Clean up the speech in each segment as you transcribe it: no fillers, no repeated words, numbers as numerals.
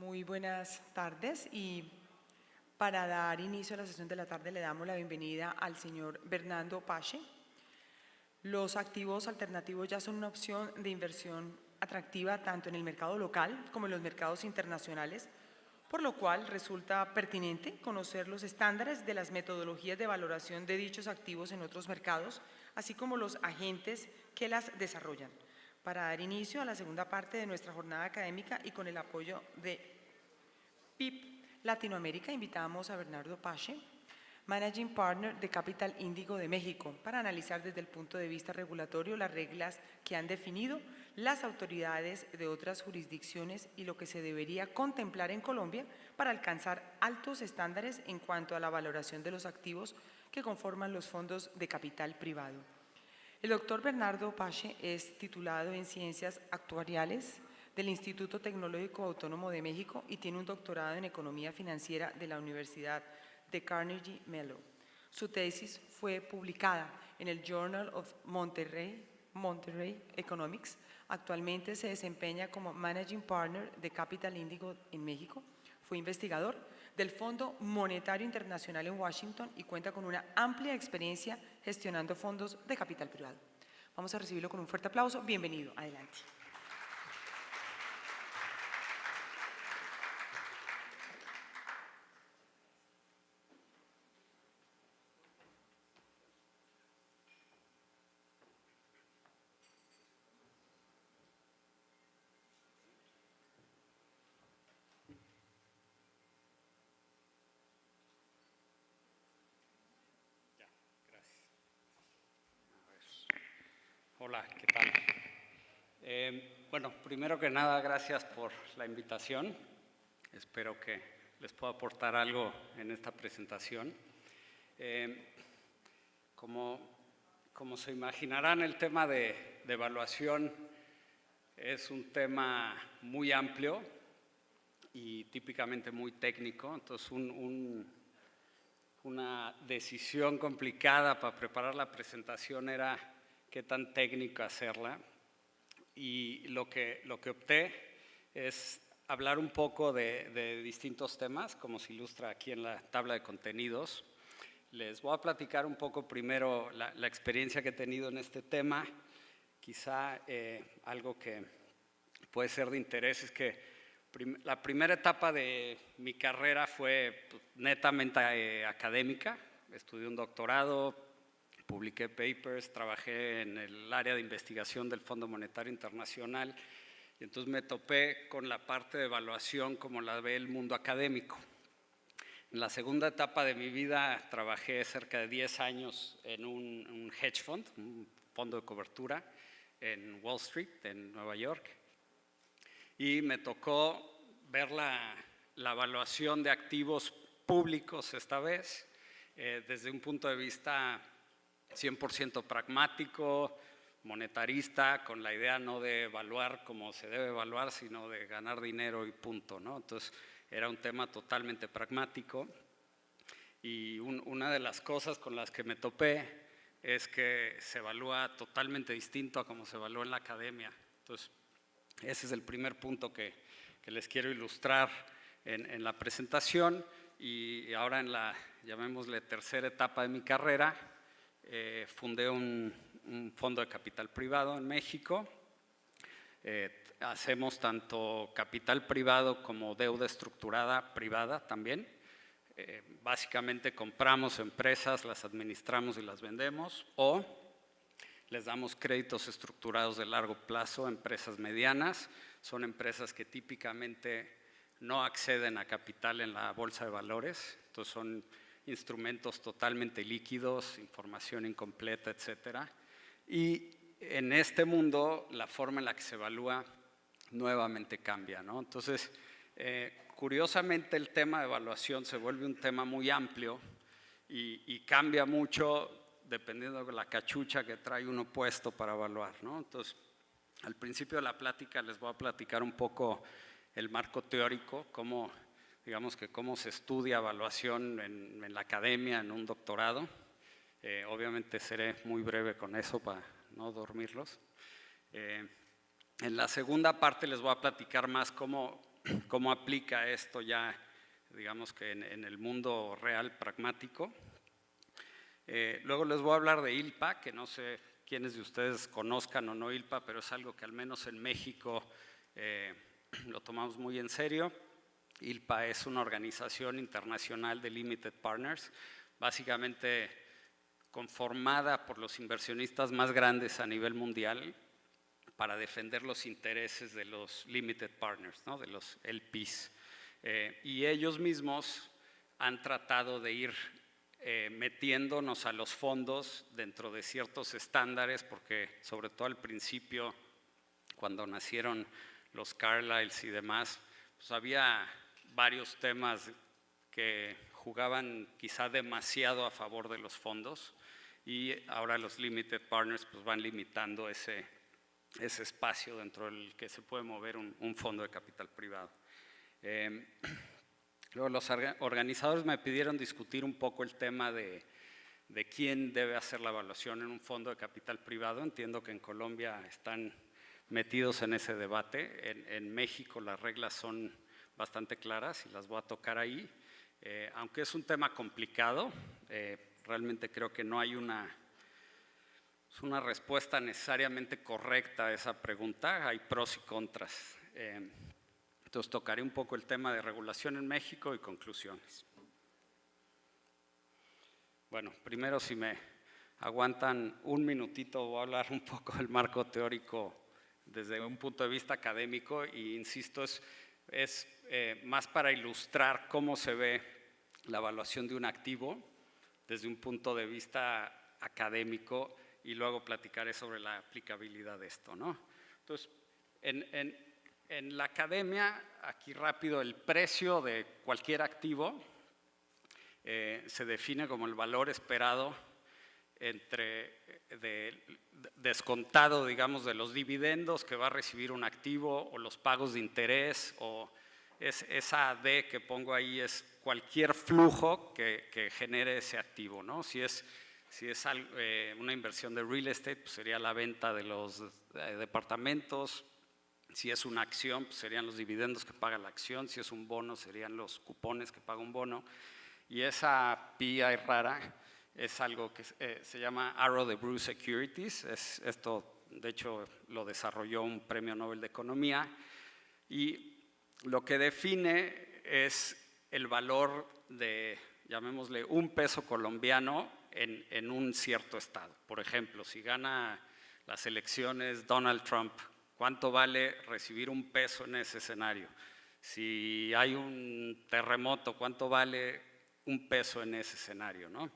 Muy buenas tardes y para dar inicio a la sesión de la tarde le damos la bienvenida al señor Bernardo Pache. Los activos alternativos ya son una opción de inversión atractiva tanto en el mercado local como en los mercados internacionales, por lo cual resulta pertinente conocer los estándares de las metodologías de valoración de dichos activos en otros mercados, así como los agentes que las desarrollan. Para dar inicio a la segunda parte de nuestra jornada académica y con el apoyo de PIP Latinoamérica, invitamos a Bernardo Pache, Managing Partner de Capital Índigo de México, para analizar desde el punto de vista regulatorio las reglas que han definido las autoridades de otras jurisdicciones y lo que se debería contemplar en Colombia para alcanzar altos estándares en cuanto a la valoración de los activos que conforman los fondos de capital privado. El doctor Bernardo Pache es titulado en Ciencias Actuariales del Instituto Tecnológico Autónomo de México y tiene un doctorado en Economía Financiera de la Universidad de Carnegie Mellon. Su tesis fue publicada en el Journal of Monterrey Economics. Actualmente se desempeña como Managing Partner de Capital Índigo en México. Fue investigador del Fondo Monetario Internacional en Washington y cuenta con una amplia experiencia gestionando fondos de capital privado. Vamos a recibirlo con un fuerte aplauso. Bienvenido. Adelante. Hola, ¿qué tal? Bueno, primero que nada, gracias por la invitación. Espero que les pueda aportar algo en esta presentación. Como se imaginarán, el tema de evaluación es un tema muy amplio y típicamente muy técnico. Entonces, una decisión complicada para preparar la presentación era qué tan técnica hacerla, y lo que opté es hablar un poco de distintos temas, como se ilustra aquí en la tabla de contenidos. Les voy a platicar un poco primero la experiencia que he tenido en este tema. Quizá algo que puede ser de interés es que la primera etapa de mi carrera fue netamente académica. Estudié un doctorado, publiqué papers, trabajé en el área de investigación del Fondo Monetario Internacional y entonces me topé con la parte de evaluación como la ve el mundo académico. En la segunda etapa de mi vida trabajé cerca de 10 años en un hedge fund, un fondo de cobertura en Wall Street, en Nueva York, y me tocó ver la evaluación de activos públicos esta vez, desde un punto de vista 100% pragmático, monetarista, con la idea no de evaluar como se debe evaluar, sino de ganar dinero y punto, ¿no? Entonces, era un tema totalmente pragmático y una de las cosas con las que me topé es que se evalúa totalmente distinto a como se evalúa en la academia. Entonces, ese es el primer punto que les quiero ilustrar en la presentación. Y ahora en la, llamémosle, tercera etapa de mi carrera, fundé un fondo de capital privado en México. Hacemos tanto capital privado como deuda estructurada privada también. Básicamente compramos empresas, las administramos y las vendemos, o les damos créditos estructurados de largo plazo a empresas medianas. Son empresas que típicamente no acceden a capital en la bolsa de valores, entonces son instrumentos totalmente líquidos, información incompleta, etcétera. Y en este mundo la forma en la que se evalúa nuevamente cambia, ¿no? Entonces, curiosamente el tema de evaluación se vuelve un tema muy amplio y cambia mucho dependiendo de la cachucha que trae uno puesto para evaluar, ¿no? Entonces, al principio de la plática les voy a platicar un poco el marco teórico, cómo se estudia evaluación en la academia, en un doctorado. Obviamente seré muy breve con eso para no dormirlos. En la segunda parte les voy a platicar más cómo cómo aplica esto ya, digamos que en el mundo real pragmático. Luego les voy a hablar de ILPA, que no sé quiénes de ustedes conozcan o no ILPA, pero es algo que al menos en México lo tomamos muy en serio. ILPA es una organización internacional de Limited Partners, básicamente conformada por los inversionistas más grandes a nivel mundial para defender los intereses de los Limited Partners, ¿no? De los LPs. Y ellos mismos han tratado de ir metiéndonos a los fondos dentro de ciertos estándares, porque sobre todo al principio, cuando nacieron los Carlyles y demás, pues había varios temas que jugaban quizá demasiado a favor de los fondos, y ahora los Limited Partners pues van limitando ese espacio dentro del que se puede mover un fondo de capital privado. Luego los organizadores me pidieron discutir un poco el tema de quién debe hacer la evaluación en un fondo de capital privado. Entiendo que en Colombia están metidos en ese debate. En México las reglas son bastante claras y las voy a tocar ahí. Aunque es un tema complicado, realmente creo que no hay una respuesta necesariamente correcta a esa pregunta. Hay pros y contras. Entonces tocaré un poco el tema de regulación en México y conclusiones. Bueno, primero, si me aguantan un minutito, voy a hablar un poco del marco teórico desde un punto de vista académico, y insisto, es más para ilustrar cómo se ve la evaluación de un activo desde un punto de vista académico, y luego platicaré sobre la aplicabilidad de esto, ¿no? Entonces, en la academia, aquí rápido, el precio de cualquier activo se define como el valor esperado descontado, digamos, de los dividendos que va a recibir un activo, o los pagos de interés, o esa D que pongo ahí es cualquier flujo que genere ese activo, ¿no? Si es una inversión de real estate, pues sería la venta de los departamentos. Si es una acción, pues serían los dividendos que paga la acción. Si es un bono, serían los cupones que paga un bono. Y esa PI rara es algo que se llama Arrow de Brew Securities. Esto, de hecho, lo desarrolló un premio Nobel de Economía. Y lo que define es el valor de, llamémosle, un peso colombiano en un cierto estado. Por ejemplo, si gana las elecciones Donald Trump, ¿cuánto vale recibir un peso en ese escenario? Si hay un terremoto, ¿cuánto vale un peso en ese escenario, ¿no?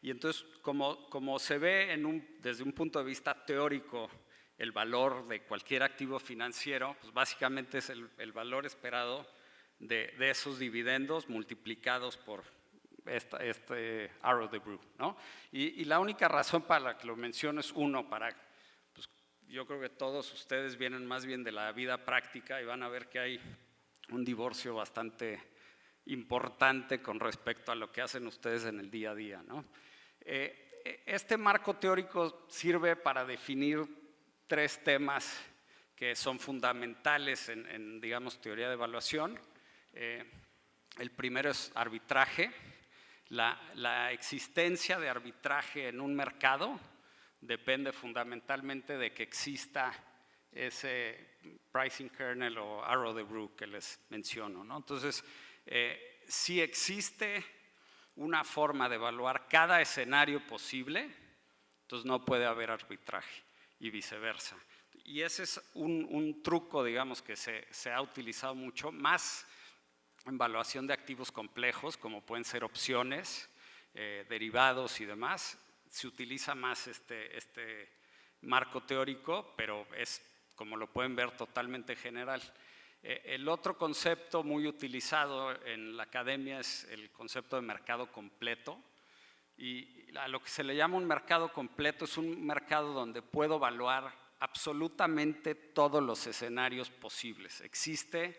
Y entonces, como se ve desde un punto de vista teórico el valor de cualquier activo financiero, pues básicamente es el valor esperado de esos dividendos multiplicados por este Arrow de Brew, ¿no? Y la única razón para la que lo menciono es yo creo que todos ustedes vienen más bien de la vida práctica y van a ver que hay un divorcio bastante importante con respecto a lo que hacen ustedes en el día a día, ¿no? Este marco teórico sirve para definir 3 temas que son fundamentales en digamos, teoría de evaluación. El primero es arbitraje. La existencia de arbitraje en un mercado depende fundamentalmente de que exista ese pricing kernel o Arrow de Brew que les menciono, ¿no? Entonces, si existe una forma de evaluar cada escenario posible, entonces no puede haber arbitraje, y viceversa. Y ese es un truco, digamos, que se ha utilizado mucho, más en evaluación de activos complejos, como pueden ser opciones, derivados y demás. Se utiliza más este marco teórico, pero es, como lo pueden ver, totalmente general. El otro concepto muy utilizado en la academia es el concepto de mercado completo. Y a lo que se le llama un mercado completo es un mercado donde puedo evaluar absolutamente todos los escenarios posibles. Existe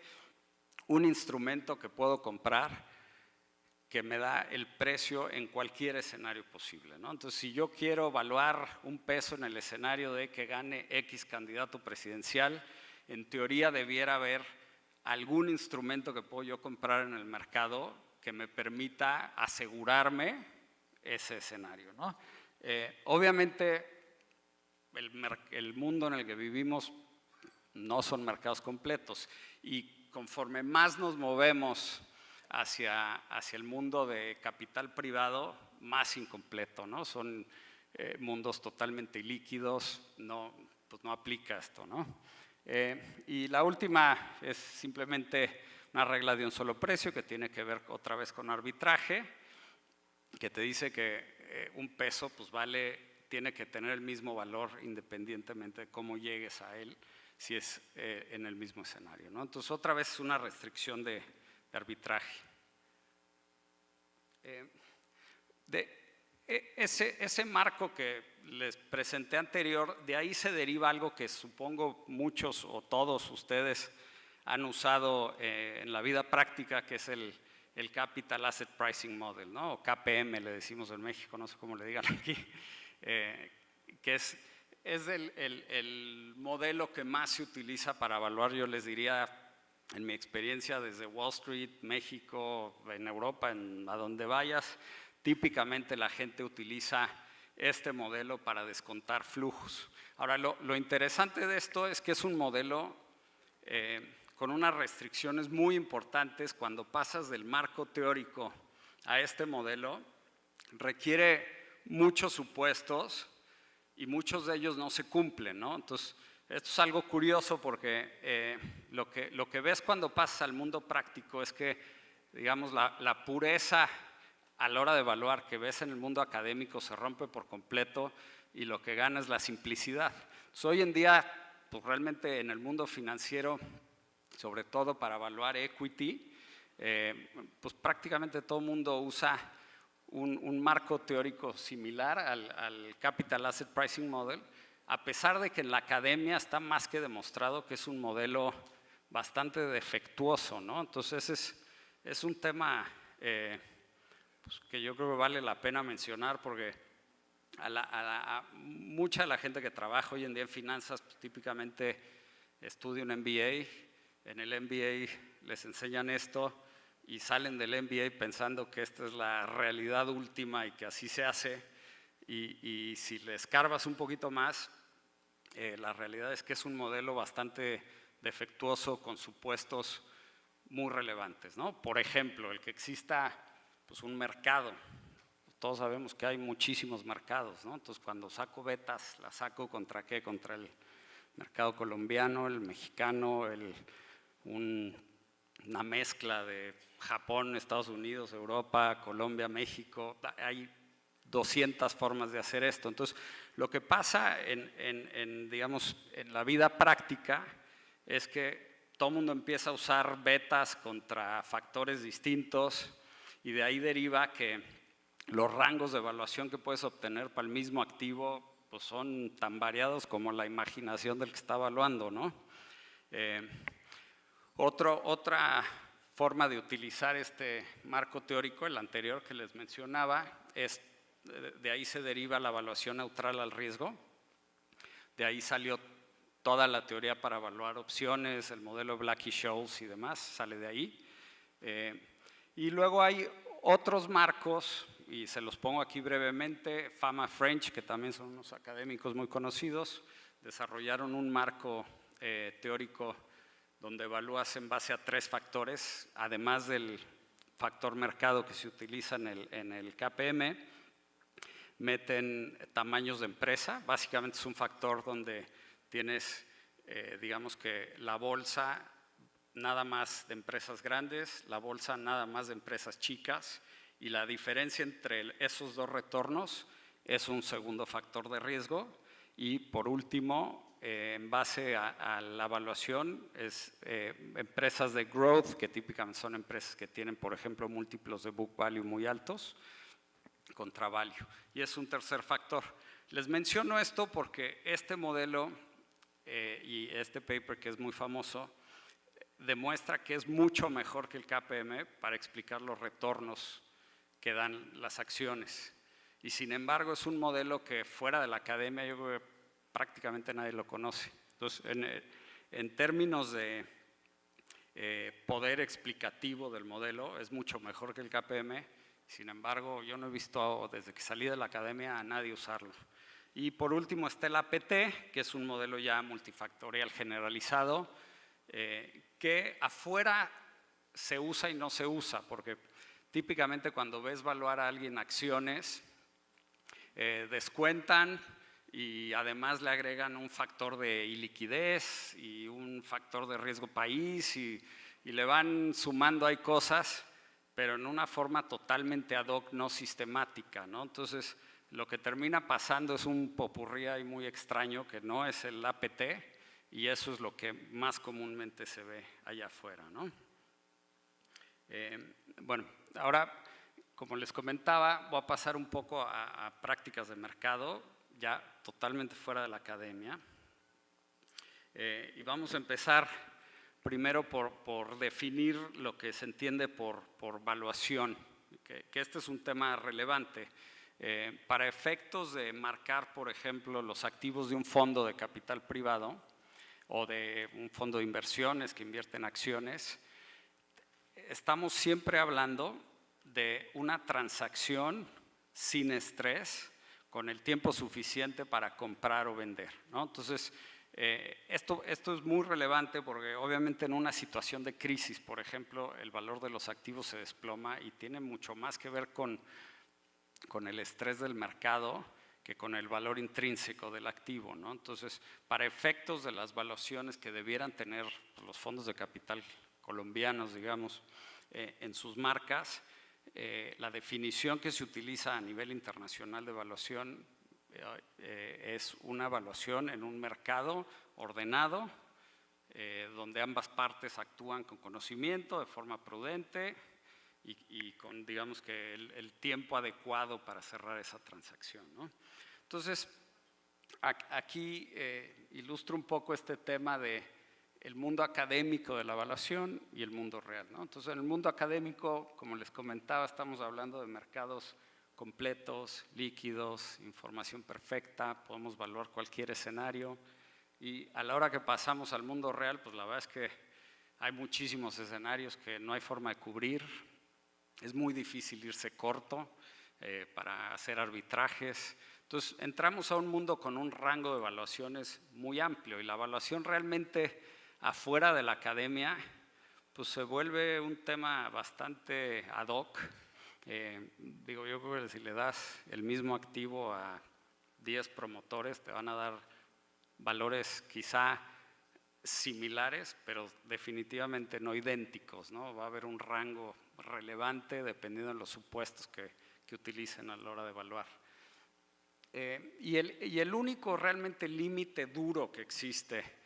un instrumento que puedo comprar que me da el precio en cualquier escenario posible, ¿no? Entonces, si yo quiero evaluar un peso en el escenario de que gane X candidato presidencial, en teoría debiera haber algún instrumento que puedo yo comprar en el mercado que me permita asegurarme ese escenario, ¿no? Obviamente, el mundo en el que vivimos no son mercados completos y conforme más nos movemos hacia el mundo de capital privado, más incompleto, ¿no? Son mundos totalmente ilíquidos, pues no aplica esto, ¿no? Y la última es simplemente una regla de un solo precio que tiene que ver otra vez con arbitraje, que te dice que un peso pues tiene que tener el mismo valor independientemente de cómo llegues a él, si es en el mismo escenario, ¿no? Entonces, otra vez es una restricción de arbitraje. Ese marco que les presenté anterior, de ahí se deriva algo que supongo muchos o todos ustedes han usado en la vida práctica, que es el Capital Asset Pricing Model, ¿no? O KPM le decimos en México, no sé cómo le digan aquí, que es el modelo que más se utiliza para evaluar, yo les diría, en mi experiencia desde Wall Street, México, en Europa, a donde vayas, típicamente la gente utiliza este modelo para descontar flujos. Ahora, lo interesante de esto es que es un modelo con unas restricciones muy importantes. Cuando pasas del marco teórico a este modelo, requiere muchos supuestos y muchos de ellos no se cumplen, ¿no? Entonces, esto es algo curioso porque lo que ves cuando pasas al mundo práctico es que, digamos, la pureza a la hora de evaluar que ves en el mundo académico se rompe por completo y lo que gana es la simplicidad. Entonces, hoy en día, pues realmente en el mundo financiero, sobre todo para evaluar equity, pues prácticamente todo el mundo usa un marco teórico similar al Capital Asset Pricing Model, a pesar de que en la academia está más que demostrado que es un modelo bastante defectuoso, ¿no? Entonces es un tema pues que yo creo que vale la pena mencionar, porque mucha de la gente que trabaja hoy en día en finanzas pues, típicamente estudia un MBA. En el MBA les enseñan esto y salen del MBA pensando que esta es la realidad última y que así se hace, y si le escarbas un poquito más, la realidad es que es un modelo bastante defectuoso con supuestos muy relevantes, ¿no? Por ejemplo, el que exista pues, un mercado. Todos sabemos que hay muchísimos mercados, ¿no? Entonces, cuando saco betas, ¿las saco contra qué? Contra el mercado colombiano, el mexicano, una mezcla de Japón, Estados Unidos, Europa, Colombia, México. Hay 200 formas de hacer esto. Entonces, lo que pasa digamos, en la vida práctica es que todo el mundo empieza a usar betas contra factores distintos y de ahí deriva que los rangos de evaluación que puedes obtener para el mismo activo pues son tan variados como la imaginación del que está evaluando, ¿no? Otra forma de utilizar este marco teórico, el anterior que les mencionaba, de ahí se deriva la evaluación neutral al riesgo. De ahí salió toda la teoría para evaluar opciones, el modelo Black-Scholes y demás, sale de ahí. Y luego hay otros marcos, y se los pongo aquí brevemente. Fama French, que también son unos académicos muy conocidos, desarrollaron un marco teórico donde evalúas en base a 3 factores, además del factor mercado que se utiliza en el KPM. Meten tamaños de empresa, básicamente es un factor donde tienes, digamos que la bolsa nada más de empresas grandes, la bolsa nada más de empresas chicas, y la diferencia entre esos dos retornos es un segundo factor de riesgo. Y por último, en base a la evaluación, es empresas de growth, que típicamente son empresas que tienen, por ejemplo, múltiplos de book value muy altos, contra value. Y es un tercer factor. Les menciono esto porque este modelo y este paper, que es muy famoso, demuestra que es mucho mejor que el KPM para explicar los retornos que dan las acciones. Y sin embargo es un modelo que fuera de la academia yo creo que prácticamente nadie lo conoce. Entonces, en términos de poder explicativo del modelo, es mucho mejor que el KPM. Sin embargo, yo no he visto desde que salí de la academia a nadie usarlo. Y por último está el APT, que es un modelo ya multifactorial generalizado, que afuera se usa y no se usa, porque típicamente cuando ves valuar a alguien acciones, descuentan y además le agregan un factor de iliquidez y un factor de riesgo país y le van sumando ahí cosas, pero en una forma totalmente ad hoc, no sistemática, ¿no? Entonces, lo que termina pasando es un popurrí ahí muy extraño que no es el APT, y eso es lo que más comúnmente se ve allá afuera, ¿no? Bueno, ahora, como les comentaba, voy a pasar un poco a prácticas de mercado, ya totalmente fuera de la academia. Y vamos a empezar primero por definir lo que se entiende por valuación, que este es un tema relevante. Para efectos de marcar, por ejemplo, los activos de un fondo de capital privado o de un fondo de inversiones que invierte en acciones, estamos siempre hablando de una transacción sin estrés, con el tiempo suficiente para comprar o vender, ¿no? Entonces, esto es muy relevante porque obviamente en una situación de crisis, por ejemplo, el valor de los activos se desploma y tiene mucho más que ver con el estrés del mercado que con el valor intrínseco del activo, ¿no? Entonces, para efectos de las valuaciones que debieran tener los fondos de capital colombianos, digamos, en sus marcas, la definición que se utiliza a nivel internacional de evaluación es una evaluación en un mercado ordenado, donde ambas partes actúan con conocimiento, de forma prudente y con, digamos que, el tiempo adecuado para cerrar esa transacción, ¿no? Entonces, aquí ilustro un poco este tema de el mundo académico de la evaluación y el mundo real, ¿no? Entonces, en el mundo académico, como les comentaba, estamos hablando de mercados completos, líquidos, información perfecta, podemos evaluar cualquier escenario, y a la hora que pasamos al mundo real, pues la verdad es que hay muchísimos escenarios que no hay forma de cubrir, es muy difícil irse corto para hacer arbitrajes. Entonces, entramos a un mundo con un rango de evaluaciones muy amplio, y la evaluación realmente afuera de la academia pues se vuelve un tema bastante ad hoc. Digo, yo creo que si le das el mismo activo a 10 promotores te van a dar valores quizá similares, pero definitivamente no idénticos, ¿no? Va a haber un rango relevante dependiendo de los supuestos que utilicen a la hora de evaluar. Y el único realmente límite duro que existe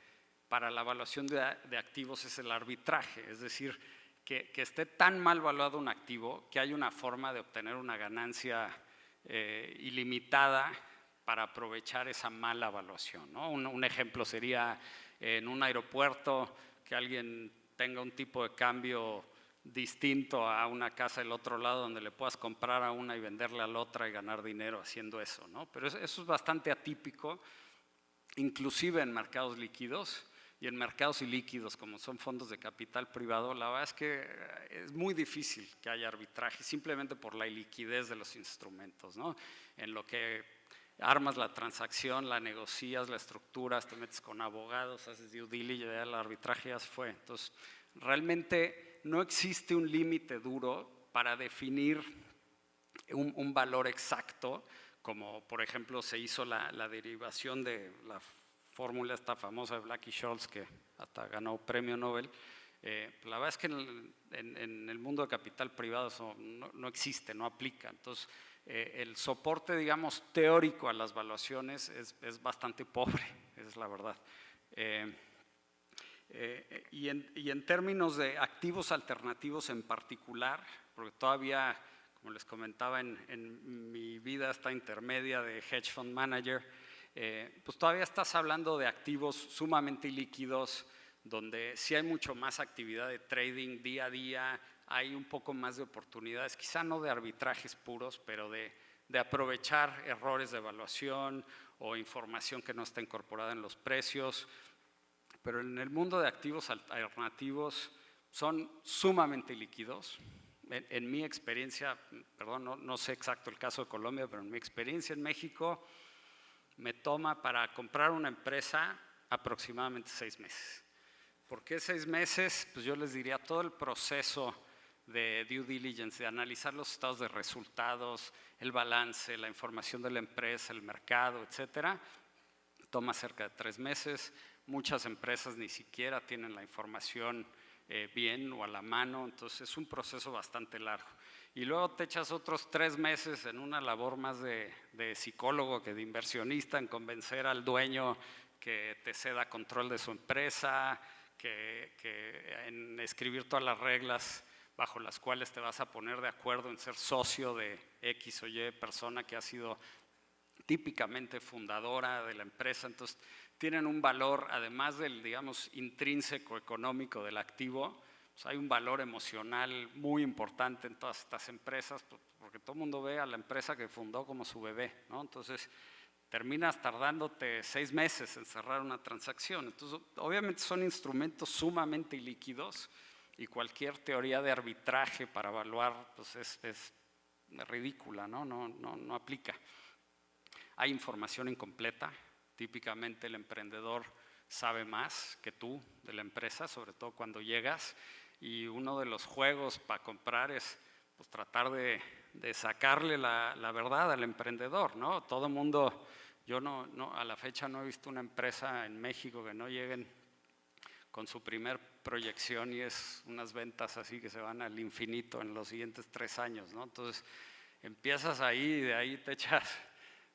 para la evaluación de activos es el arbitraje, es decir, que esté tan mal valuado un activo que hay una forma de obtener una ganancia ilimitada para aprovechar esa mala evaluación, ¿no? Un ejemplo sería en un aeropuerto que alguien tenga un tipo de cambio distinto a una casa del otro lado donde le puedas comprar a una y venderle a la otra y ganar dinero haciendo eso, ¿no? Pero eso es bastante atípico, inclusive en mercados líquidos. Y en mercados ilíquidos, como son fondos de capital privado, la verdad es que es muy difícil que haya arbitraje simplemente por la iliquidez de los instrumentos, ¿no? En lo que armas la transacción, la negocias, la estructuras, te metes con abogados, haces due diligence, ya el arbitraje ya se fue. Entonces, realmente no existe un límite duro para definir un valor exacto, como por ejemplo se hizo la derivación de la fórmula esta famosa de Black-Scholes, que hasta ganó premio Nobel. La verdad es que en el mundo de capital privado eso no existe, no aplica. Entonces, el soporte, digamos, teórico a las evaluaciones es bastante pobre, es la verdad. Y en términos de activos alternativos en particular, porque todavía, como les comentaba, en mi vida esta intermedia de hedge fund manager, pues todavía estás hablando de activos sumamente líquidos, donde sí hay mucho más actividad de trading día a día, hay un poco más de oportunidades, quizá no de arbitrajes puros, pero de aprovechar errores de evaluación o información que no está incorporada en los precios. Pero en el mundo de activos alternativos, son sumamente líquidos. En mi experiencia, perdón, no sé exacto el caso de Colombia, pero en mi experiencia en México me toma para comprar una empresa aproximadamente 6 meses. ¿Por qué 6 meses? Pues yo les diría todo el proceso de due diligence, de analizar los estados de resultados, el balance, la información de la empresa, el mercado, etcétera, toma cerca de 3 meses. Muchas empresas ni siquiera tienen la información bien o a la mano, entonces es un proceso bastante largo. Y luego te echas otros 3 meses en una labor más de psicólogo que de inversionista, en convencer al dueño que te ceda control de su empresa, que en escribir todas las reglas bajo las cuales te vas a poner de acuerdo en ser socio de X o Y persona que ha sido típicamente fundadora de la empresa. Entonces tienen un valor, además del, digamos, intrínseco económico del activo, pues hay un valor emocional muy importante en todas estas empresas, porque todo el mundo ve a la empresa que fundó como su bebé, ¿no? Entonces terminas tardándote 6 meses en cerrar una transacción. Entonces, obviamente son instrumentos sumamente ilíquidos y cualquier teoría de arbitraje para evaluar pues es ridícula, ¿no? No aplica. Hay información incompleta. Típicamente el emprendedor sabe más que tú de la empresa, sobre todo cuando llegas, y uno de los juegos para comprar es pues, tratar de sacarle la verdad al emprendedor, ¿no? Todo el mundo, yo a la fecha no he visto una empresa en México que no lleguen con su primer proyección y es unas ventas así que se van al infinito en los siguientes 3 años, ¿no? Entonces empiezas ahí y de ahí te echas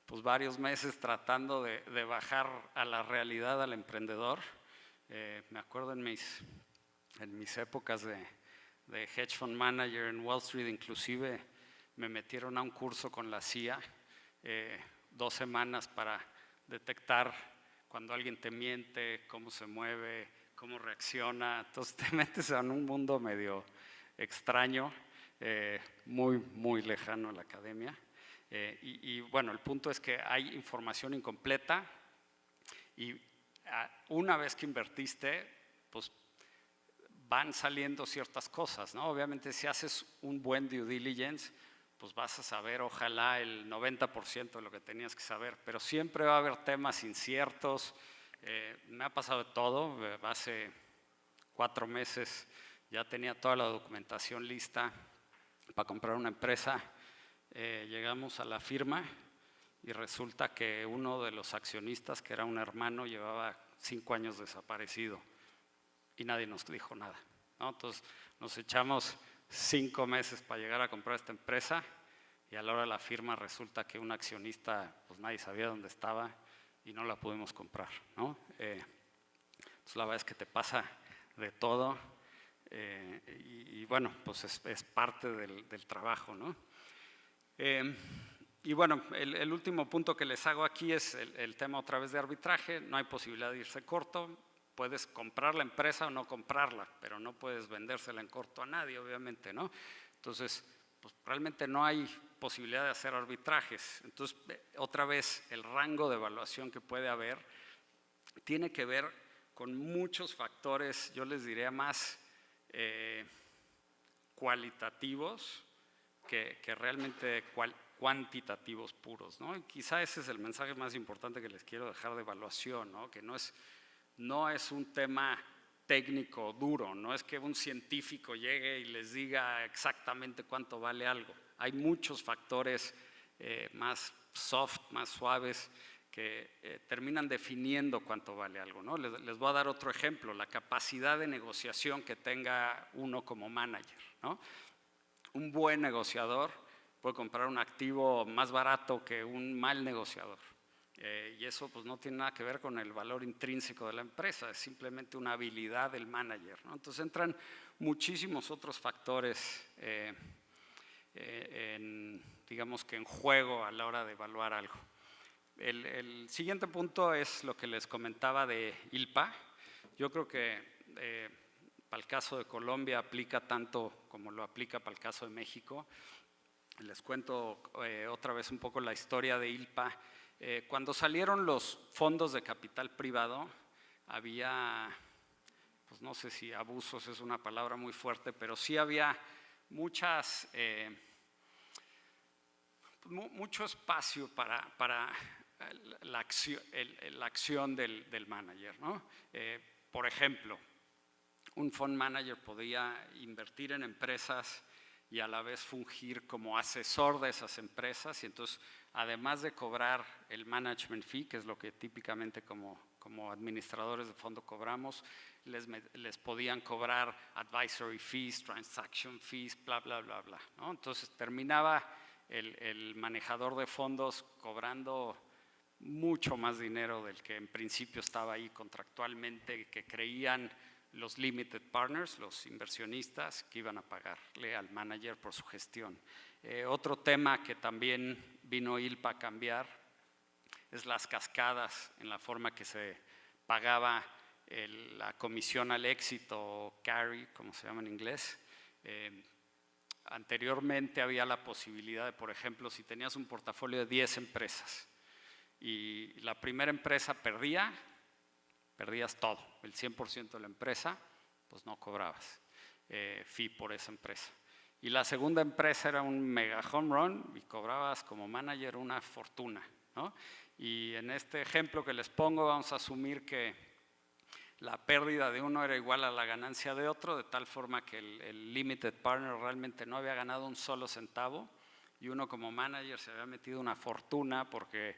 pues varios meses tratando de bajar a la realidad al emprendedor. Me acuerdo en mis épocas de hedge fund manager en Wall Street, inclusive me metieron a un curso con la CIA, 2 semanas para detectar cuando alguien te miente, cómo se mueve, cómo reacciona. Entonces te metes en un mundo medio extraño, muy lejano a la academia. Y bueno, el punto es que hay información incompleta y una vez que invertiste, pues van saliendo ciertas cosas, ¿no? Obviamente si haces un buen due diligence, pues vas a saber ojalá el 90% de lo que tenías que saber, pero siempre va a haber temas inciertos. Me ha pasado de todo. Hace 4 meses ya tenía toda la documentación lista para comprar una empresa. Llegamos a la firma y resulta que uno de los accionistas, que era un hermano, llevaba 5 años desaparecido y nadie nos dijo nada, ¿no? Entonces nos echamos 5 meses para llegar a comprar esta empresa y a la hora de la firma resulta que un accionista, pues nadie sabía dónde estaba y no la pudimos comprar, ¿no? Entonces la verdad es que te pasa de todo y bueno, pues es parte del trabajo, ¿no? Y bueno, el último punto que les hago aquí es el tema otra vez de arbitraje. No hay posibilidad de irse corto. Puedes comprar la empresa o no comprarla, pero no puedes vendérsela en corto a nadie, obviamente, ¿no? Entonces, pues realmente no hay posibilidad de hacer arbitrajes. Entonces, otra vez, el rango de evaluación que puede haber tiene que ver con muchos factores, yo les diría más cualitativos que realmente cuantitativos puros, ¿no? Y quizá ese es el mensaje más importante que les quiero dejar de evaluación, ¿no? Que no es un tema técnico duro, no es que un científico llegue y les diga exactamente cuánto vale algo. Hay muchos factores más soft, más suaves, que terminan definiendo cuánto vale algo, ¿no? Les voy a dar otro ejemplo, la capacidad de negociación que tenga uno como manager, ¿no? Un buen negociador puede comprar un activo más barato que un mal negociador. Y eso pues no tiene nada que ver con el valor intrínseco de la empresa, es simplemente una habilidad del manager, ¿no? Entonces entran muchísimos otros factores digamos que en juego a la hora de evaluar algo. El siguiente punto es lo que les comentaba de ILPA. Yo creo que para el caso de Colombia aplica tanto como lo aplica para el caso de México. Les cuento otra vez un poco la historia de ILPA. Cuando salieron los fondos de capital privado, había pues no sé si abusos es una palabra muy fuerte, pero sí había mucho espacio para la acción del manager, ¿no? Por ejemplo, un fund manager podía invertir en empresas y a la vez fungir como asesor de esas empresas, y entonces, además de cobrar el management fee, que es lo que típicamente como administradores de fondo cobramos, les podían cobrar advisory fees, transaction fees, bla, bla, bla, bla, ¿no? Entonces terminaba el manejador de fondos cobrando mucho más dinero del que en principio estaba ahí contractualmente, que creían los limited partners, los inversionistas, que iban a pagarle al manager por su gestión. Otro tema que también vino ILPA a cambiar es las cascadas en la forma que se pagaba la comisión al éxito, o carry, como se llama en inglés. Anteriormente había la posibilidad de, por ejemplo, si tenías un portafolio de 10 empresas y la primera empresa perdías todo, el 100% de la empresa, pues no cobrabas fee por esa empresa. Y la segunda empresa era un mega home run y cobrabas como manager una fortuna, ¿no? Y en este ejemplo que les pongo vamos a asumir que la pérdida de uno era igual a la ganancia de otro, de tal forma que el limited partner realmente no había ganado un solo centavo y uno como manager se había metido una fortuna porque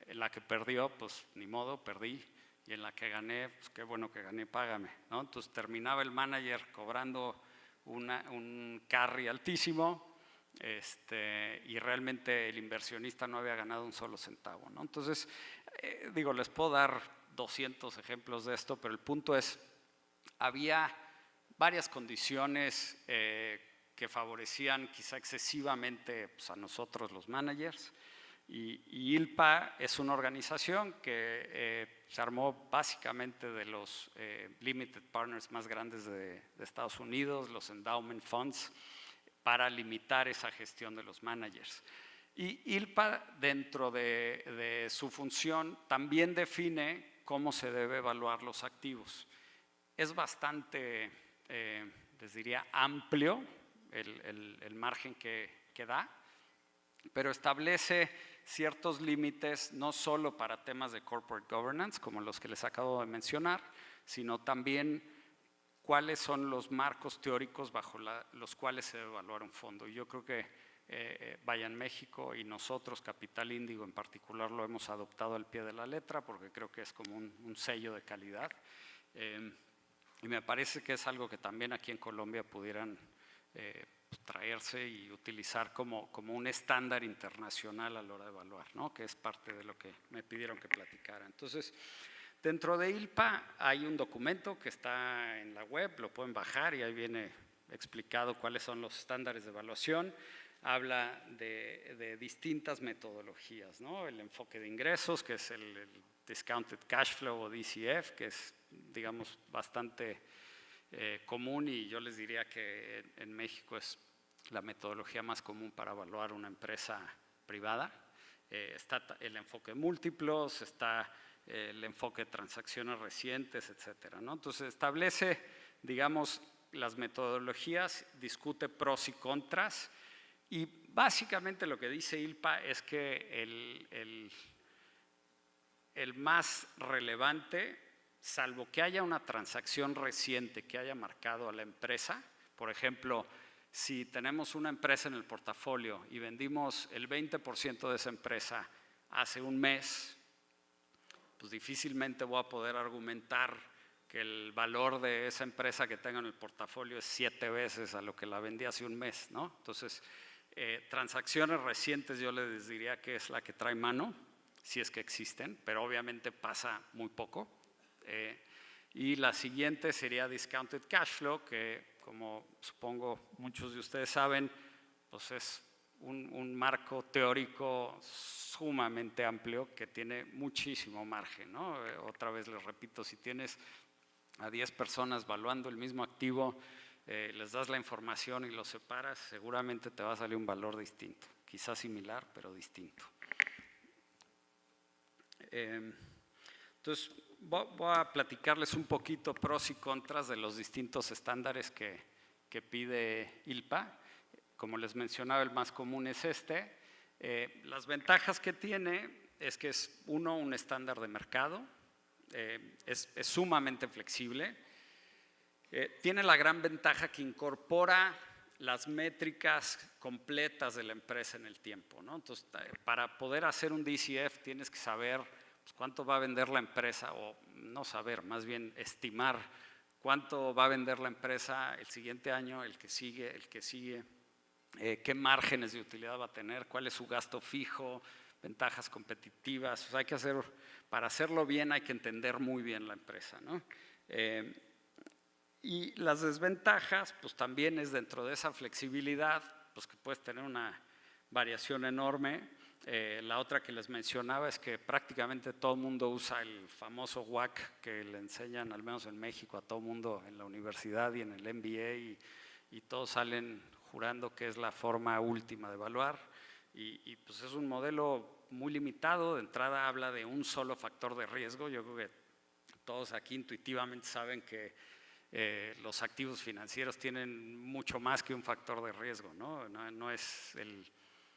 en la que perdió, pues ni modo, perdí, y en la que gané, pues qué bueno que gané, págame, ¿no? Entonces terminaba el manager cobrando un carry altísimo, y realmente el inversionista no había ganado un solo centavo, ¿no? Entonces, digo, les puedo dar 200 ejemplos de esto, pero el punto es, había varias condiciones que favorecían quizá excesivamente, pues, a nosotros los managers, y ILPA es una organización que se armó básicamente de los limited partners más grandes de Estados Unidos, los endowment funds, para limitar esa gestión de los managers. Y ILPA, dentro de su función, también define cómo se debe evaluar los activos. Es bastante, les diría, amplio el margen que da, pero establece ciertos límites no solo para temas de corporate governance, como los que les acabo de mencionar, sino también cuáles son los marcos teóricos bajo los cuales se debe evaluar un fondo. Y yo creo que Bayan México y nosotros, Capital Índigo en particular, lo hemos adoptado al pie de la letra porque creo que es como un sello de calidad. Y me parece que es algo que también aquí en Colombia pudieran traerse y utilizar como un estándar internacional a la hora de evaluar, ¿no? Que es parte de lo que me pidieron que platicara. Entonces, dentro de ILPA hay un documento que está en la web, lo pueden bajar y ahí viene explicado cuáles son los estándares de evaluación. Habla de distintas metodologías, ¿no? El enfoque de ingresos, que es el Discounted Cash Flow o DCF, que es, digamos, bastante común, y yo les diría que en México es la metodología más común para evaluar una empresa privada. Está el enfoque de múltiplos, está el enfoque de transacciones recientes, etcétera, ¿no? Entonces establece, digamos, las metodologías, discute pros y contras, y básicamente lo que dice ILPA es que el más relevante, salvo que haya una transacción reciente que haya marcado a la empresa, por ejemplo, si tenemos una empresa en el portafolio y vendimos el 20% de esa empresa hace un mes, pues difícilmente voy a poder argumentar que el valor de esa empresa que tengo en el portafolio es 7 veces a lo que la vendí hace un mes, ¿no? Entonces, transacciones recientes yo les diría que es la que trae mano, si es que existen, pero obviamente pasa muy poco. Y la siguiente sería Discounted Cash Flow, que como supongo muchos de ustedes saben, pues es un marco teórico sumamente amplio que tiene muchísimo margen, ¿no? Otra vez les repito, si tienes a 10 personas evaluando el mismo activo, les das la información y lo separas, seguramente te va a salir un valor distinto, quizás similar, pero distinto. Entonces, voy a platicarles un poquito pros y contras de los distintos estándares que pide ILPA. Como les mencionaba, el más común es este. Las ventajas que tiene es que es, uno, un estándar de mercado, es sumamente flexible, tiene la gran ventaja que incorpora las métricas completas de la empresa en el tiempo, ¿no? Entonces, para poder hacer un DCF tienes que saber pues, cuánto va a vender la empresa, o no saber, más bien estimar cuánto va a vender la empresa el siguiente año, el que sigue, qué márgenes de utilidad va a tener, cuál es su gasto fijo, ventajas competitivas. O sea, para hacerlo bien hay que entender muy bien la empresa, ¿no? Y las desventajas, pues también es dentro de esa flexibilidad, pues que puedes tener una variación enorme. La otra que les mencionaba es que prácticamente todo el mundo usa el famoso WACC que le enseñan, al menos en México, a todo el mundo en la universidad y en el MBA, y todos salen jurando que es la forma última de evaluar. Y pues es un modelo muy limitado. De entrada habla de un solo factor de riesgo. Yo creo que todos aquí intuitivamente saben que los activos financieros tienen mucho más que un factor de riesgo, ¿no? No es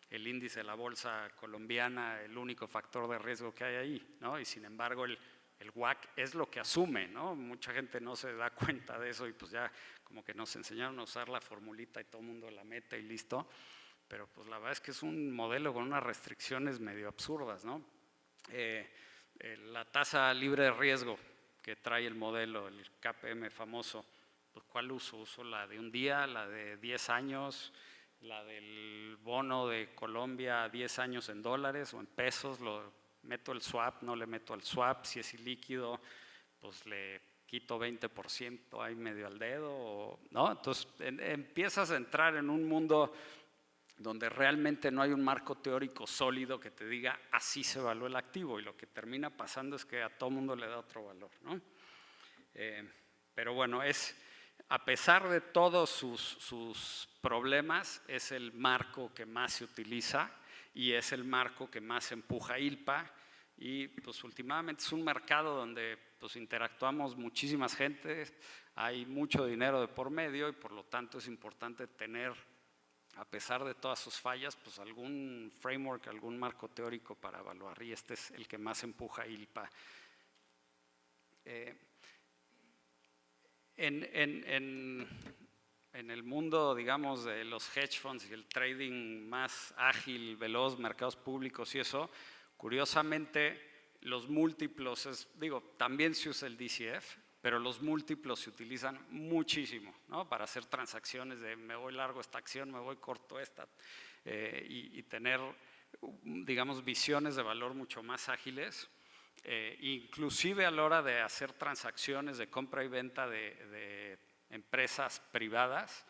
el índice de la bolsa colombiana el único factor de riesgo que hay ahí, ¿no? Y sin embargo el WACC es lo que asume, ¿no? Mucha gente no se da cuenta de eso y pues ya como que nos enseñaron a usar la formulita y todo el mundo la mete y listo. Pero pues la verdad es que es un modelo con unas restricciones medio absurdas, ¿no? La tasa libre de riesgo que trae el modelo, el KPM famoso, pues ¿cuál uso? Uso la de un día, la de 10 años, la del bono de Colombia a 10 años en dólares o en pesos, meto el swap, no le meto al swap, si es ilíquido, pues le quito 20% ahí medio al dedo, ¿no? Entonces empiezas a entrar en un mundo donde realmente no hay un marco teórico sólido que te diga así se evalúa el activo, y lo que termina pasando es que a todo mundo le da otro valor, ¿no? Pero bueno, a pesar de todos sus problemas, es el marco que más se utiliza y es el marco que más empuja ILPA, y pues últimamente es un mercado donde pues interactuamos muchísimas gentes, hay mucho dinero de por medio y por lo tanto es importante tener, a pesar de todas sus fallas, pues algún framework, algún marco teórico para evaluar, y este es el que más empuja ILPA. En el mundo, digamos, de los hedge funds y el trading más ágil, veloz, mercados públicos y eso, curiosamente los múltiplos, también se usa el DCF, pero los múltiplos se utilizan muchísimo, ¿no? Para hacer transacciones de me voy largo esta acción, me voy corto esta, y tener, digamos, visiones de valor mucho más ágiles. Inclusive a la hora de hacer transacciones de compra y venta de empresas privadas,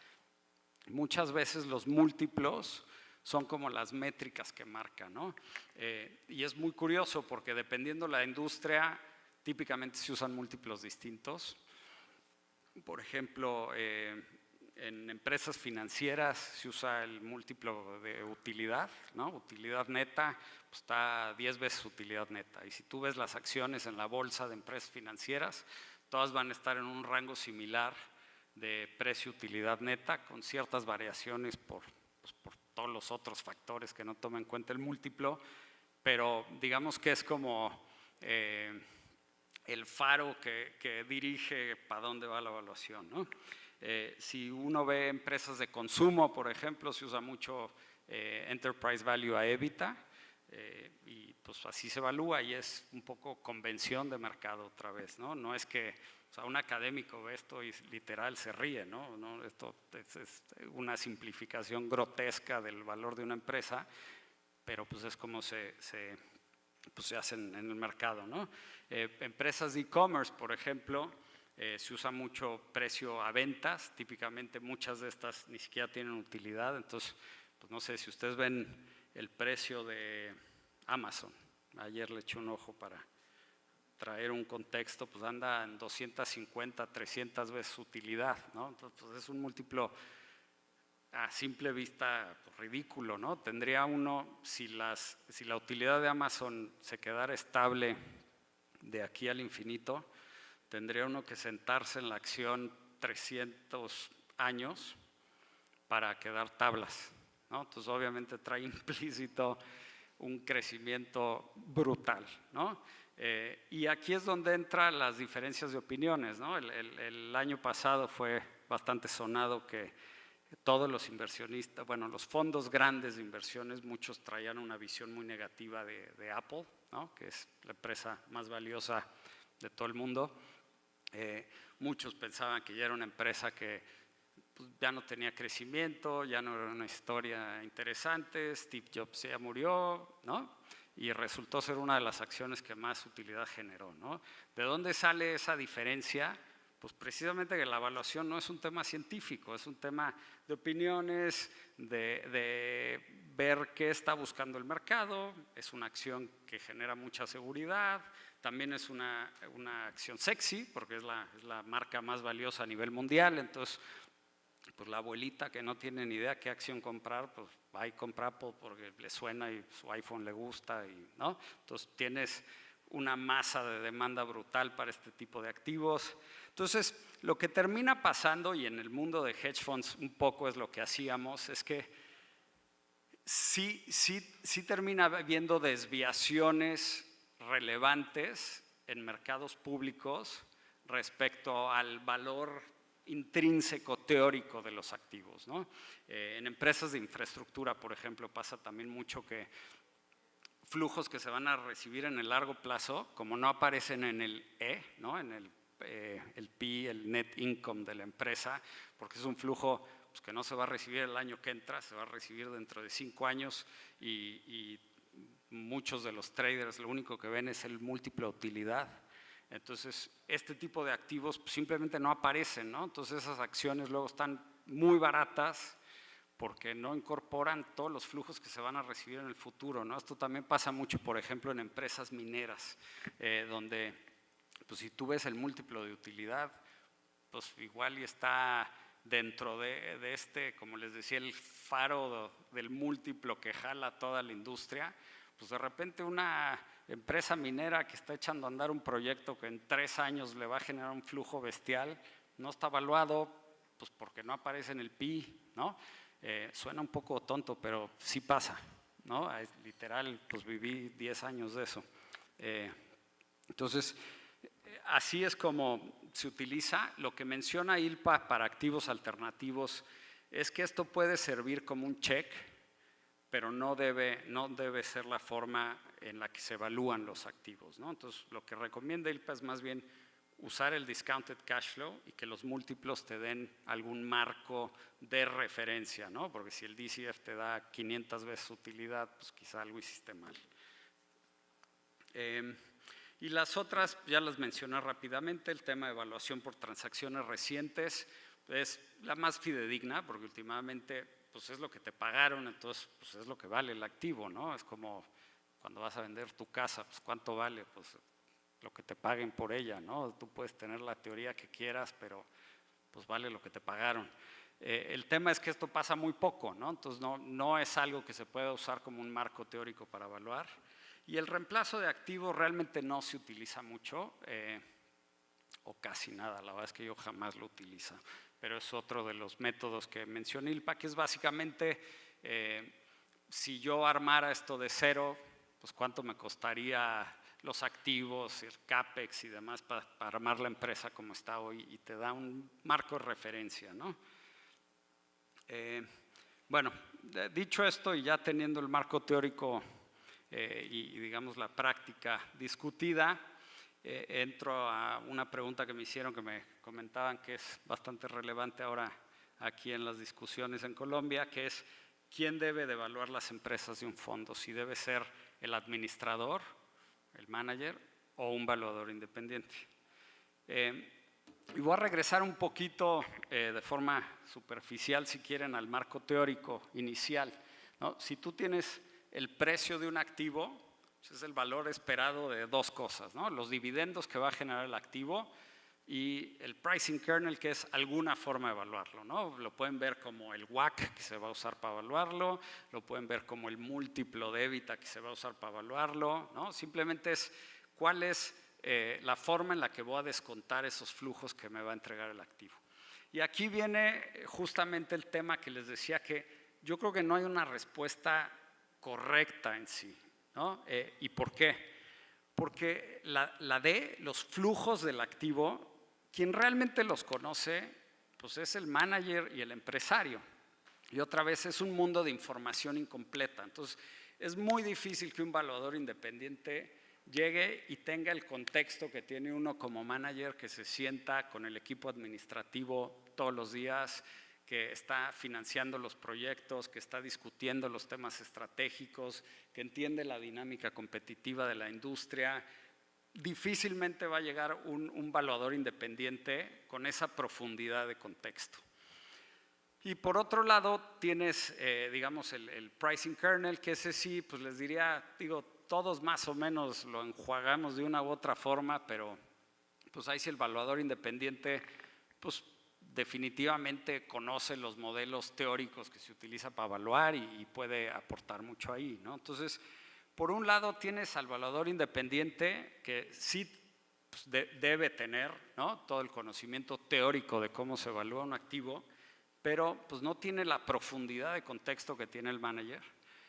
muchas veces los múltiplos son como las métricas que marcan, ¿no? Y es muy curioso porque dependiendo de la industria, típicamente se usan múltiplos distintos. Por ejemplo, en empresas financieras se usa el múltiplo de utilidad, ¿no? Utilidad neta, pues está 10 veces utilidad neta. Y si tú ves las acciones en la bolsa de empresas financieras, todas van a estar en un rango similar de precio-utilidad neta, con ciertas variaciones por todos los otros factores que no toman en cuenta el múltiplo, pero digamos que es como el faro que dirige para dónde va la evaluación, ¿no? Si uno ve empresas de consumo, por ejemplo, se usa mucho Enterprise Value a EBITDA, y pues así se evalúa, y es un poco convención de mercado otra vez, ¿no? No es que, o sea, un académico ve esto y literal se ríe, ¿no? Esto es una simplificación grotesca del valor de una empresa, pero pues es como se hace en el mercado, ¿no? Empresas de e-commerce, por ejemplo, se usa mucho precio a ventas, típicamente muchas de estas ni siquiera tienen utilidad, entonces, pues no sé, si ustedes ven el precio de Amazon, ayer le eché un ojo para traer un contexto, pues anda en 250, 300 veces utilidad, ¿no? Entonces, pues es un múltiplo a simple vista pues, ridículo, ¿no? Tendría uno, si la utilidad de Amazon se quedara estable de aquí al infinito, tendría uno que sentarse en la acción 300 años para quedar tablas, ¿no? Entonces, obviamente trae implícito un crecimiento brutal, ¿no? Y aquí es donde entran las diferencias de opiniones, ¿no? El año pasado fue bastante sonado que todos los inversionistas, bueno, los fondos grandes de inversiones, muchos traían una visión muy negativa de Apple, ¿no? Que es la empresa más valiosa de todo el mundo. Muchos pensaban que ya era una empresa que pues, ya no tenía crecimiento, ya no era una historia interesante, Steve Jobs ya murió, ¿no? Y resultó ser una de las acciones que más utilidad generó, ¿no? ¿De dónde sale esa diferencia? Pues precisamente que la evaluación no es un tema científico, es un tema de opiniones, de ver qué está buscando el mercado, es una acción que genera mucha seguridad, también es una acción sexy, porque es la marca más valiosa a nivel mundial, entonces pues la abuelita que no tiene ni idea qué acción comprar, pues va y compra Apple porque le suena y su iPhone le gusta, ¿no? Entonces tienes una masa de demanda brutal para este tipo de activos. Entonces, lo que termina pasando, y en el mundo de hedge funds un poco es lo que hacíamos, es que sí termina habiendo desviaciones relevantes en mercados públicos respecto al valor intrínseco teórico de los activos, ¿no? En empresas de infraestructura, por ejemplo, pasa también mucho que flujos que se van a recibir en el largo plazo, como no aparecen en el ¿no? En el PI, el net income de la empresa, porque es un flujo pues, que no se va a recibir el año que entra, se va a recibir dentro de 5 años y muchos de los traders lo único que ven es el múltiplo de utilidad. Entonces, este tipo de activos pues, simplemente no aparecen, ¿no? Entonces, esas acciones luego están muy baratas porque no incorporan todos los flujos que se van a recibir en el futuro, ¿no? Esto también pasa mucho, por ejemplo, en empresas mineras, donde pues, si tú ves el múltiplo de utilidad, pues igual y está dentro de este, como les decía, el faro del múltiplo que jala toda la industria, pues de repente una empresa minera que está echando a andar un proyecto que en 3 años le va a generar un flujo bestial, no está evaluado, pues porque no aparece en el PI, ¿no? Suena un poco tonto, pero sí pasa, ¿no? Literal, pues viví 10 años de eso. Entonces, así es como se utiliza. Lo que menciona ILPA para activos alternativos es que esto puede servir como un check, pero no debe ser la forma en la que se evalúan los activos, ¿no? Entonces, lo que recomienda ILPA es más bien usar el discounted cash flow y que los múltiplos te den algún marco de referencia, ¿no? Porque si el DCF te da 500 veces utilidad, pues quizá algo hiciste mal. Y las otras, ya las mencioné rápidamente, el tema de evaluación por transacciones recientes es la más fidedigna, porque últimamente pues es lo que te pagaron, entonces pues es lo que vale el activo, ¿no? Es como cuando vas a vender tu casa, pues ¿cuánto vale? Pues lo que te paguen por ella, ¿no? Tú puedes tener la teoría que quieras, pero pues vale lo que te pagaron. El tema es que esto pasa muy poco, ¿no? Entonces no es algo que se pueda usar como un marco teórico para evaluar. Y el reemplazo de activos realmente no se utiliza mucho, o casi nada, la verdad es que yo jamás lo utilizo. Pero es otro de los métodos que mencioné ILPA, que es básicamente, si yo armara esto de cero, pues cuánto me costaría los activos, el CAPEX y demás para armar la empresa como está hoy, y te da un marco de referencia, ¿no? Bueno, dicho esto y ya teniendo el marco teórico y digamos la práctica discutida, entro a una pregunta que me hicieron, que me comentaban que es bastante relevante ahora aquí en las discusiones en Colombia, que es ¿quién debe de evaluar las empresas de un fondo? Si debe ser el administrador, el manager, o un evaluador independiente. Y voy a regresar un poquito de forma superficial, si quieren, al marco teórico inicial, ¿no? Si tú tienes el precio de un activo, es el valor esperado de 2 cosas, ¿no? Los dividendos que va a generar el activo y el pricing kernel, que es alguna forma de evaluarlo, ¿no? Lo pueden ver como el WACC que se va a usar para evaluarlo, lo pueden ver como el múltiplo de EBITDA que se va a usar para evaluarlo, ¿no? Simplemente es cuál es la forma en la que voy a descontar esos flujos que me va a entregar el activo. Y aquí viene justamente el tema que les decía, que yo creo que no hay una respuesta correcta en sí, ¿no? ¿Y por qué? Porque la de los flujos del activo, quien realmente los conoce, pues es el manager y el empresario. Y otra vez es un mundo de información incompleta. Entonces, es muy difícil que un evaluador independiente llegue y tenga el contexto que tiene uno como manager, que se sienta con el equipo administrativo todos los días, que está financiando los proyectos, que está discutiendo los temas estratégicos, que entiende la dinámica competitiva de la industria. Difícilmente va a llegar un evaluador independiente con esa profundidad de contexto. Y por otro lado tienes, digamos, el pricing kernel, que ese sí, pues les diría, digo, todos más o menos lo enjuagamos de una u otra forma, pero pues ahí sí el evaluador independiente, pues definitivamente conoce los modelos teóricos que se utiliza para evaluar y puede aportar mucho ahí, ¿no? Entonces, por un lado tienes al evaluador independiente que sí pues, debe tener, ¿no?, todo el conocimiento teórico de cómo se evalúa un activo, pero pues no tiene la profundidad de contexto que tiene el manager.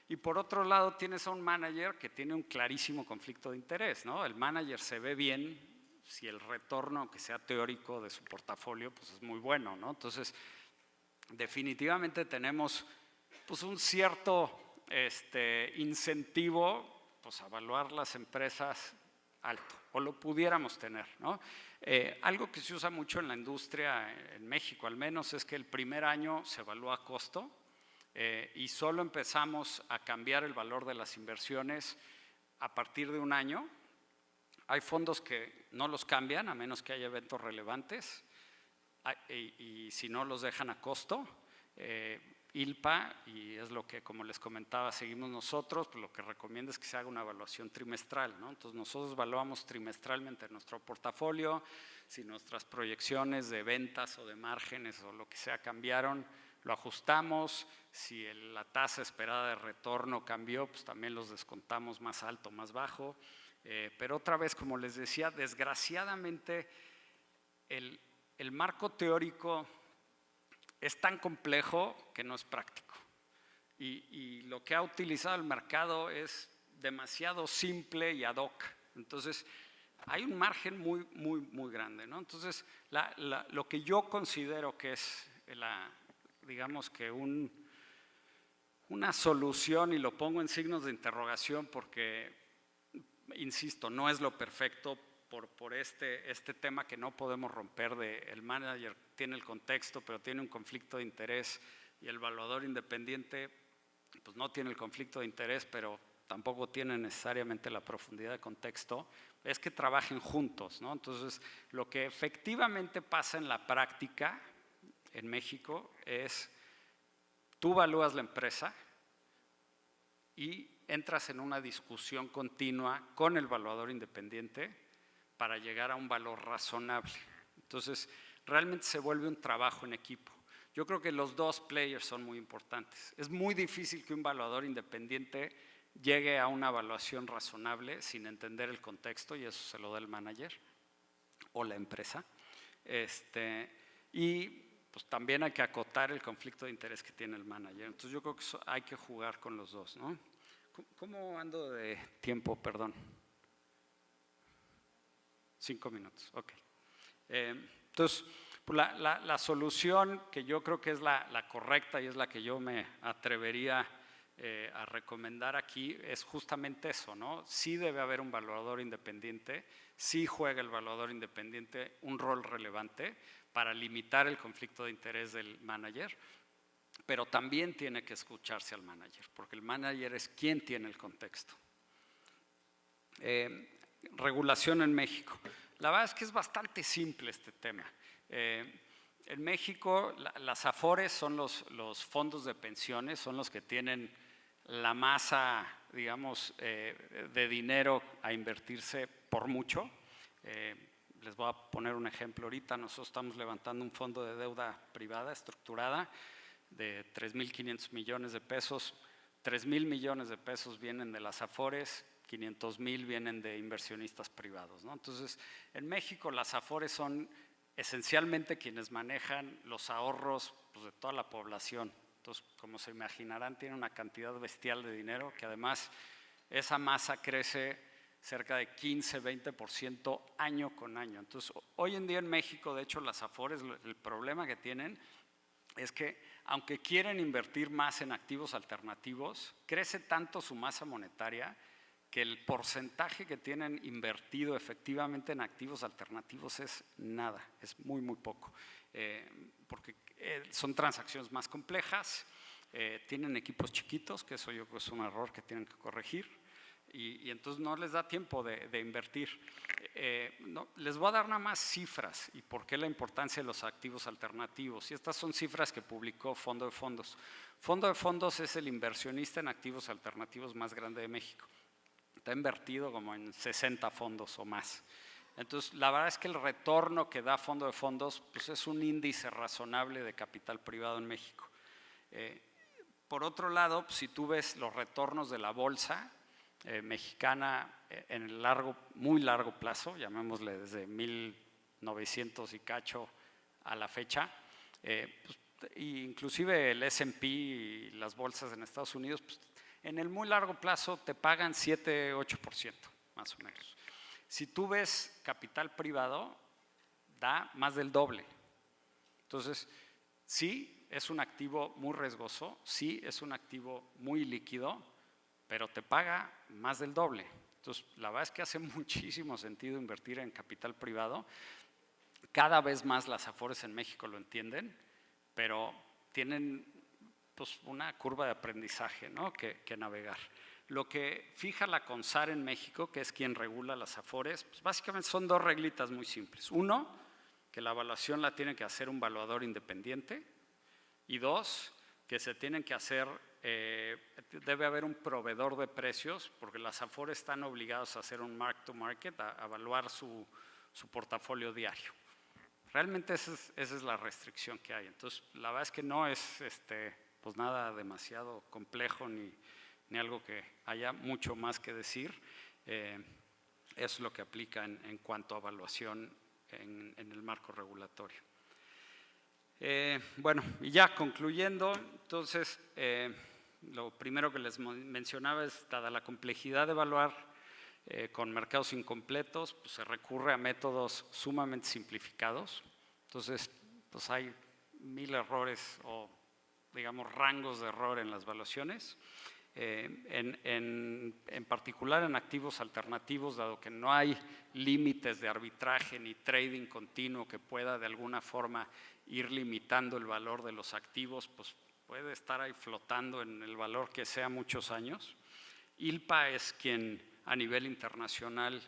Y por otro lado tienes a un manager que tiene un clarísimo conflicto de interés, ¿no? El manager se ve bien si el retorno, que sea teórico, de su portafolio, pues es muy bueno, ¿no? Entonces, definitivamente tenemos pues un cierto incentivo pues a evaluar las empresas alto, o lo pudiéramos tener, ¿no? Algo que se usa mucho en la industria, en México al menos, es que el primer año se evalúa a costo y solo empezamos a cambiar el valor de las inversiones a partir de un año. Hay fondos que no los cambian a menos que haya eventos relevantes y si no los dejan a costo. ILPA, y es lo que, como les comentaba, seguimos nosotros, pues lo que recomienda es que se haga una evaluación trimestral, ¿no? Entonces nosotros evaluamos trimestralmente nuestro portafolio, si nuestras proyecciones de ventas o de márgenes o lo que sea cambiaron, lo ajustamos, si la tasa esperada de retorno cambió, pues también los descontamos más alto, más bajo, pero otra vez, como les decía, desgraciadamente el marco teórico es tan complejo que no es práctico y lo que ha utilizado el mercado es demasiado simple y ad hoc. Entonces hay un margen muy grande, ¿no? Entonces lo que yo considero que es digamos que una solución, y lo pongo en signos de interrogación porque insisto, no es lo perfecto por este tema que no podemos romper el manager tiene el contexto, pero tiene un conflicto de interés, y el evaluador independiente pues no tiene el conflicto de interés, pero tampoco tiene necesariamente la profundidad de contexto, es que trabajen juntos, ¿no? Entonces, lo que efectivamente pasa en la práctica en México es, tú evalúas la empresa y entras en una discusión continua con el evaluador independiente para llegar a un valor razonable. Entonces, realmente se vuelve un trabajo en equipo. Yo creo que los dos players son muy importantes. Es muy difícil que un evaluador independiente llegue a una evaluación razonable sin entender el contexto, y eso se lo da el manager o la empresa. Y pues también hay que acotar el conflicto de interés que tiene el manager. Entonces yo creo que hay que jugar con los dos, ¿no? ¿Cómo ando de tiempo? Perdón. 5 minutos, ok. Entonces, pues la solución que yo creo que es la correcta y es la que yo me atrevería a recomendar aquí es justamente eso, ¿no? Sí debe haber un evaluador independiente, sí juega el evaluador independiente un rol relevante para limitar el conflicto de interés del manager, pero también tiene que escucharse al manager, porque el manager es quien tiene el contexto. Regulación en México. La verdad es que es bastante simple este tema. En México, las AFORES son los fondos de pensiones, son los que tienen la masa, digamos, de dinero a invertirse por mucho. Les voy a poner un ejemplo ahorita. Nosotros estamos levantando un fondo de deuda privada estructurada de 3.500 millones de pesos. 3.000 millones de pesos vienen de las AFORES, 500,000 vienen de inversionistas privados, ¿no? Entonces, en México las AFORES son esencialmente quienes manejan los ahorros, pues, de toda la población. Entonces, como se imaginarán, tienen una cantidad bestial de dinero que además esa masa crece cerca de 15-20% año con año. Entonces, hoy en día en México, de hecho, las AFORES, el problema que tienen es que, aunque quieren invertir más en activos alternativos, crece tanto su masa monetaria que el porcentaje que tienen invertido efectivamente en activos alternativos es nada, es muy, muy poco, porque son transacciones más complejas, tienen equipos chiquitos, que eso yo creo que es un error que tienen que corregir, y entonces no les da tiempo de invertir. No, les voy a dar nada más cifras y por qué la importancia de los activos alternativos. Y estas son cifras que publicó Fondo de Fondos. Fondo de Fondos es el inversionista en activos alternativos más grande de México. Está invertido como en 60 fondos o más. Entonces, la verdad es que el retorno que da Fondo de Fondos, pues, es un índice razonable de capital privado en México. Por otro lado, pues, si tú ves los retornos de la bolsa mexicana en el muy largo plazo, llamémosle desde 1900 y cacho a la fecha, pues, inclusive el S&P y las bolsas en Estados Unidos, pues, en el muy largo plazo te pagan 7-8%, más o menos. Si tú ves capital privado, da más del doble. Entonces, sí, es un activo muy riesgoso, sí, es un activo muy líquido, pero te paga más del doble. Entonces, la verdad es que hace muchísimo sentido invertir en capital privado. Cada vez más las AFORES en México lo entienden, pero tienen, pues, una curva de aprendizaje, ¿no?, que navegar. Lo que fija la CONSAR en México, que es quien regula las AFORES, pues básicamente son dos reglitas muy simples. Uno, que la evaluación la tiene que hacer un valuador independiente. Y dos, que se tienen que hacer, debe haber un proveedor de precios, porque las AFORES están obligadas a hacer un mark to market, a evaluar su portafolio diario. Realmente esa es la restricción que hay. Entonces, la verdad es que no es pues nada demasiado complejo ni algo que haya mucho más que decir. Es lo que aplica en cuanto a evaluación en el marco regulatorio. Bueno, y ya concluyendo, entonces, lo primero que les mencionaba es, dada la complejidad de evaluar con mercados incompletos, pues se recurre a métodos sumamente simplificados. Entonces, pues hay 1000 errores o, digamos, rangos de error en las evaluaciones. En particular en activos alternativos, dado que no hay límites de arbitraje ni trading continuo que pueda de alguna forma ir limitando el valor de los activos, pues puede estar ahí flotando en el valor que sea muchos años. ILPA es quien a nivel internacional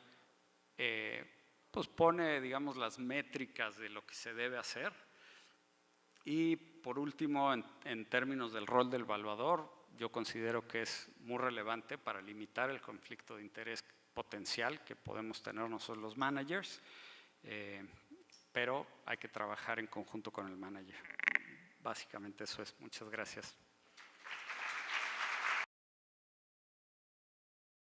pues pone, digamos, las métricas de lo que se debe hacer. Y por último, en términos del rol del evaluador, yo considero que es muy relevante para limitar el conflicto de interés potencial que podemos tener nosotros los managers, pero hay que trabajar en conjunto con el manager. Básicamente eso es. Muchas gracias.